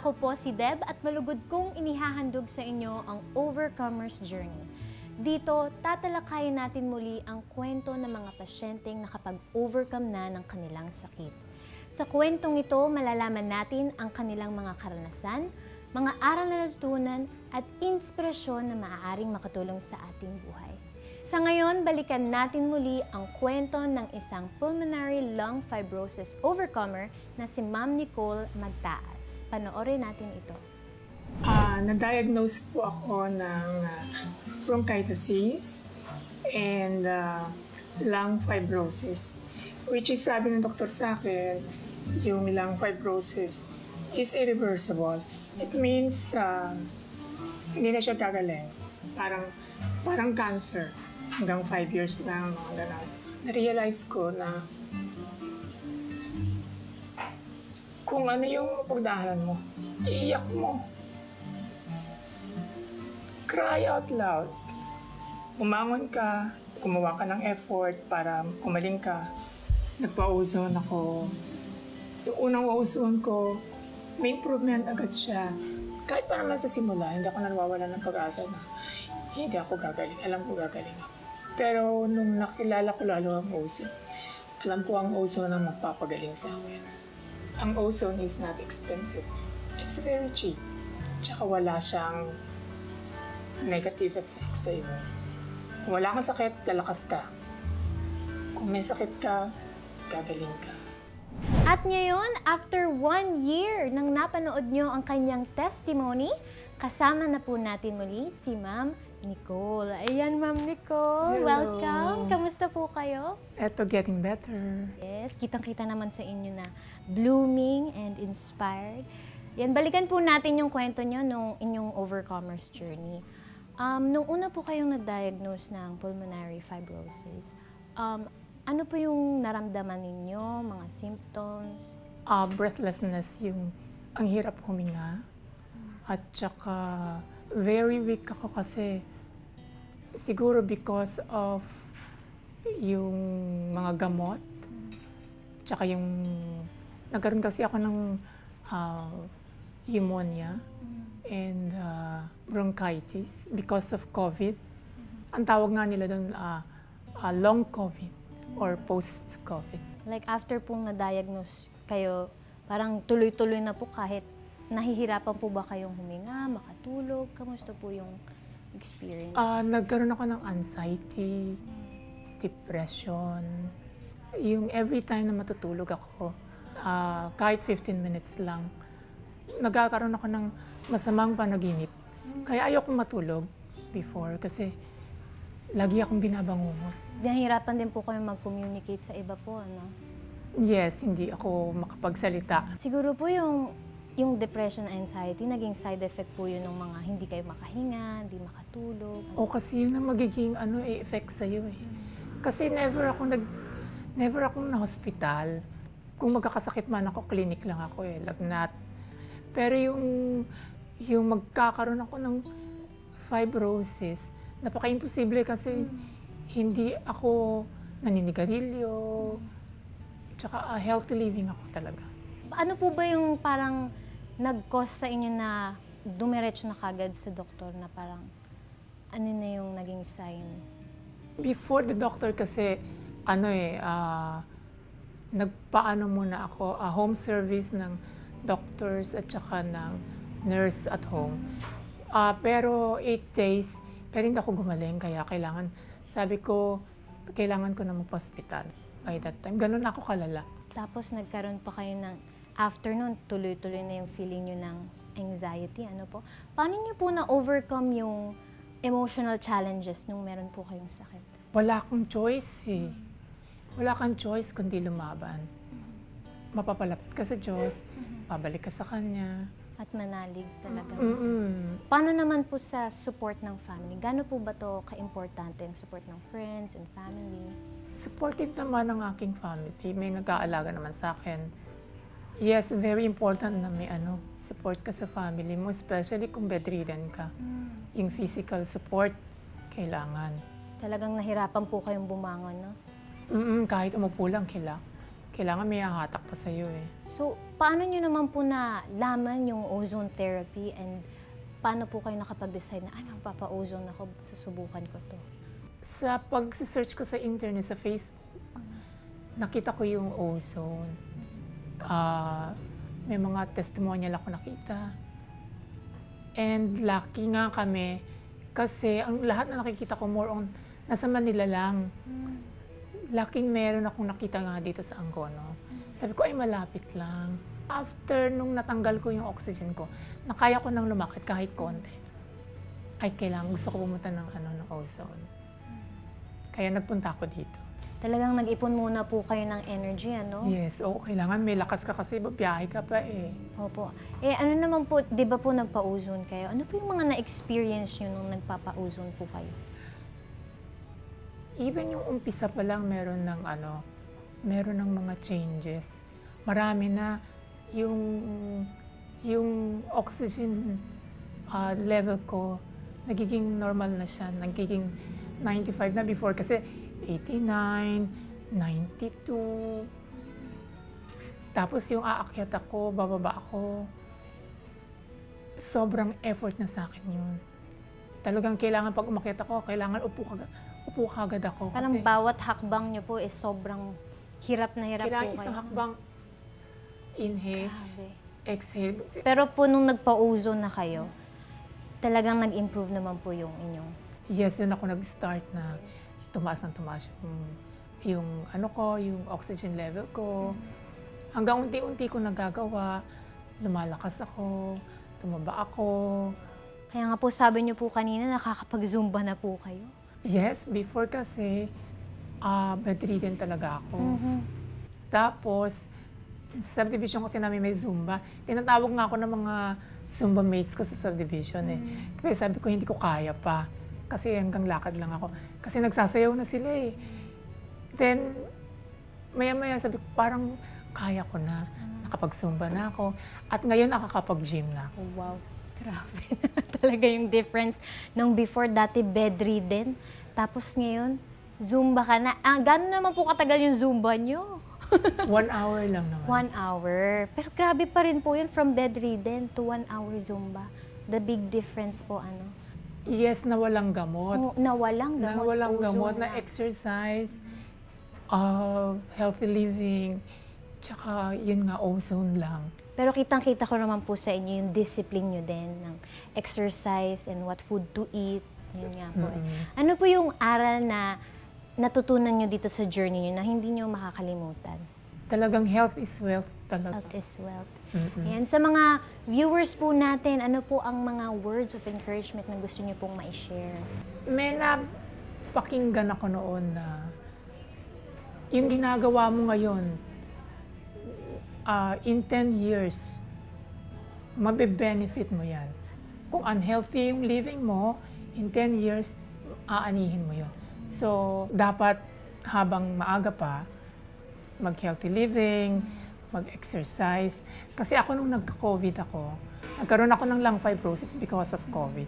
Ako po si Deb at malugod kong inihahandog sa inyo ang Overcomer's Journey. Dito, tatalakayin natin muli ang kwento ng mga pasyenteng nakapag-overcome na ng kanilang sakit. Sa kwentong ito, malalaman natin ang kanilang mga karanasan, mga aral na natutunan at inspirasyon na maaaring makatulong sa ating buhay. Sa ngayon, balikan natin muli ang kwento ng isang pulmonary lung fibrosis overcomer na si Ma'am Nicole Magtaas. Panoorin natin ito. Na-diagnose po ako ng bronchitis and lung fibrosis. Which is, sabi ng doktor sa akin, yung lung fibrosis is irreversible. It means hindi na siya gagaling. Parang cancer. Hanggang 5 years lang, mga ganun. Na-realize ko na kung ano yung pagdahalan mo, iiyak mo. Cry out loud. Umangon ka, gumawa ka ng effort para kumaling ka. Nagpa-ozone ako. Yung unang ozone ko, may improvement agad siya. Kahit pa naman sa simula, hindi ako nawawala ng pag-asa na hindi ako gagaling. Alam ko gagaling ako. Pero nung nakilala ko lalo ang ozone, alam ko ang ozone ang magpapagaling sa akin. Ang ozone is not expensive. It's very cheap. Tsaka wala siyang negative effects sa iyo. Kung wala kang sakit, lalakas ka. Kung may sakit ka, gagaling ka. At ngayon, after 1 year nang napanood nyo ang kanyang testimony, kasama na po natin muli si Ma'am Nicole. Ayan, Ma'am Nicole. Hello. Welcome. Kamusta po kayo? Eto, getting better. Yes, kitang-kita naman sa inyo na blooming and inspired. Yan, balikan po natin yung kwento nyo nung inyong Overcomer's Journey. Nung una po kayong na-diagnose ng pulmonary fibrosis, ano po yung naramdaman ninyo, mga symptoms? Breathlessness, ang hirap huminga. At saka, very weak ako kasi siguro because of yung mga gamot. Tsaka nagkaroon kasi ako ng pneumonia and bronchitis because of COVID. Ang tawag nga nila doon, long COVID or post-COVID. Like after pong na-diagnose kayo, parang tuloy-tuloy na po kahit nahihirapan po ba kayong huminga, makatulog? Kamusta po yung experience? Nagkaroon ako ng anxiety, depression. Yung every time na matutulog ako, kahit 15 minutes lang, nagkakaroon ako ng masamang panaginip. Kaya ayoko matulog before kasi lagi akong binabangungot. Nahihirapan din po kayong mag-communicate sa iba po, ano? Yes, hindi ako makapagsalita. Siguro po yung depression, anxiety, naging side effect po yun ng mga hindi kayo makahinga, hindi makatulog. O kasi yun ang magiging effect sa'yo eh. Kasi never akong na-hospital. Kung magkakasakit man ako, clinic lang ako eh, lagnat. Pero yung magkakaroon ako ng fibrosis, napaka-imposible kasi hindi ako naninigarilyo, tsaka healthy living ako talaga. Ano po ba yung parang nag-cause sa inyo na dumiretso na kagad sa doktor na parang ano na yung naging sign? Before the doctor kasi, nagpaano muna ako, home service ng doctors at saka ng nurse at home. Pero 8 days, pero hindi ako gumaling, kaya sabi ko, kailangan ko na magpa-hospital by that time. Ganun ako kalala. Tapos nagkaroon pa kayo ng afternoon, tuloy-tuloy na yung feeling nyo ng anxiety, ano po? Paano nyo po na-overcome yung emotional challenges nung meron po kayong sakit? Wala akong choice eh. Wala kang choice kundi lumaban. Mapapalapit ka sa Diyos, pabalik ka sa Kanya. At manalig talaga. Paano naman po sa support ng family? Gaano po ba to ka-importante ang support ng friends and family? Supportive naman ang aking family. May nag-aalaga naman sa akin. Yes, very important na may support ka sa family mo, especially kung bedridden ka. Yung physical support, kailangan. Talagang nahirapan po kayong bumangon, no? Kahit umupo lang, kailangan may hahatak pa sa'yo eh. So, paano nyo naman po nalaman yung ozone therapy and paano po kayo nakapag-decide na, magpapa-ozone ako, susubukan ko to? Sa pag-search ko sa internet, sa Facebook, nakita ko yung ozone. May mga testimonial ako nakita. And lucky nga kami kasi ang lahat na nakikita ko more on nasa Manila lang. Laking meron akong nakita nga dito sa Angono. Sabi ko, ay malapit lang. After nung natanggal ko yung oxygen ko, nakaya ko nang lumakad kahit konti. Ay, kailangan gusto ko pumunta ng ozone. Kaya nagpunta ako dito. Talagang nag-ipon muna po kayo ng energy, ano? Yes, kailangan may lakas ka kasi babiyahe ka pa eh. Opo. Ano naman po, di ba po nagpa-ozone kayo? Ano po yung mga na-experience nyo nung nagpapa-ozone po kayo? Even yung umpisa pa lang meron ng mga changes. Marami na yung oxygen level ko nagiging normal na siya, nagiging 95 na before kasi 89, 92. Tapos yung aakyat ako, bababa ako. Sobrang effort na sa akin yun. Talagang kailangan pag umakyat ako, kailangan upo kagad ako. Parang kasi bawat hakbang nyo po is sobrang hirap na hirap po kayo. kailangan isang hakbang inhale, Grabe. exhale. Pero po nung nagpa-ozone na kayo, talagang nag-improve naman po yung inyong... Yes, yun ako nag-start na tumaas yung oxygen level ko. Hanggang unti-unti ko nagagawa, lumalakas ako, tumaba ako. Kaya nga po sabi nyo po kanina, nakakapag-zumba na po kayo. Yes, before kasi, bedridden talaga ako. Tapos, sa subdivision kasi namin may Zumba. Tinatawag nga ako ng mga Zumba mates ko sa subdivision eh. Kaya sabi ko, hindi ko kaya pa. Kasi hanggang lakad lang ako. Kasi nagsasayaw na sila eh. Then, maya-maya sabi ko, parang kaya ko na. Nakapag-Zumba na ako. At ngayon, nakakapag-gym na ako. Wow, grabe talaga yung difference nung before dati bedridden. Tapos ngayon, Zumba ka na. Gano'n naman po katagal yung Zumba nyo? 1 hour lang naman. 1 hour. Pero grabe pa rin po yun from bedridden to 1 hour Zumba. The big difference po, ano? Yes, na walang gamot. Na walang gamot. Na walang ozone gamot, na lang. exercise, healthy living, tsaka yun nga, ozone lang. Pero kitang-kita ko naman po sa inyo yung discipline nyo din ng exercise and what food to eat. Yun nga po. Ano po yung aral na natutunan nyo dito sa journey nyo na hindi nyo makakalimutan? Talagang health is wealth talaga. Health is wealth. Ayan, sa mga viewers po natin, ano po ang mga words of encouragement na gusto nyo pong ma-share? May napakinggan ako noon na yung ginagawa mo ngayon, in 10 years, mabe-benefit mo yan. Kung unhealthy yung living mo, in 10 years, aanihin mo yun. So, dapat habang maaga pa, mag-healthy living, mag-exercise. Kasi ako nung nagka-COVID ako, nagkaroon ako ng lung fibrosis because of COVID.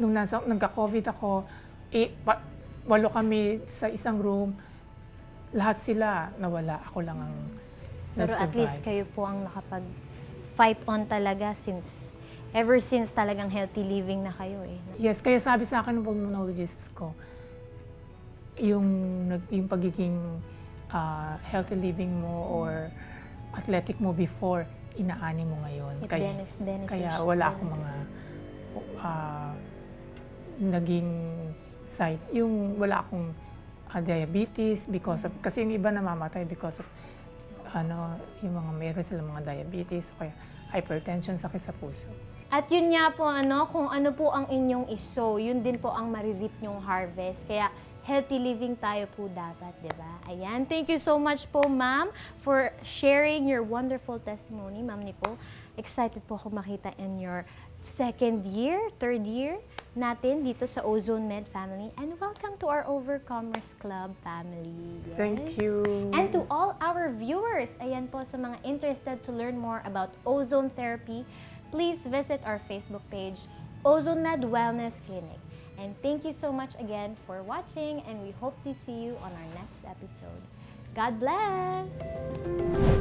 Nung nagka-COVID ako, 8 kami sa isang room, lahat sila nawala. Ako lang ang Pero at least kayo po ang nakapag-fight on talaga ever since talagang healthy living na kayo eh. Yes, kaya sabi sa akin ng pulmonologists ko, yung pagiging healthy living mo or athletic mo before, inaani mo ngayon. It benefits. Kaya wala akong mga naging side. Yung wala akong diabetes because of, kasi yung iba namamatay because of yung mga meron silang mga diabetes o kaya hypertension, sakit sa puso. At yun nga po, kung ano po ang inyong iso, yun din po ang maririp nyong harvest. Kaya healthy living tayo po dapat, di ba? Ayan, thank you so much po, ma'am, for sharing your wonderful testimony. Ma'am Nipo, excited po ako makita in your second year, third year natin dito sa Ozone Med family. And welcome to our Overcomers Club family. Yes. Thank you. And to all our viewers, ayan po sa mga interested to learn more about ozone therapy, please visit our Facebook page, Ozone Med Wellness Clinic. And thank you so much again for watching, and we hope to see you on our next episode. God bless!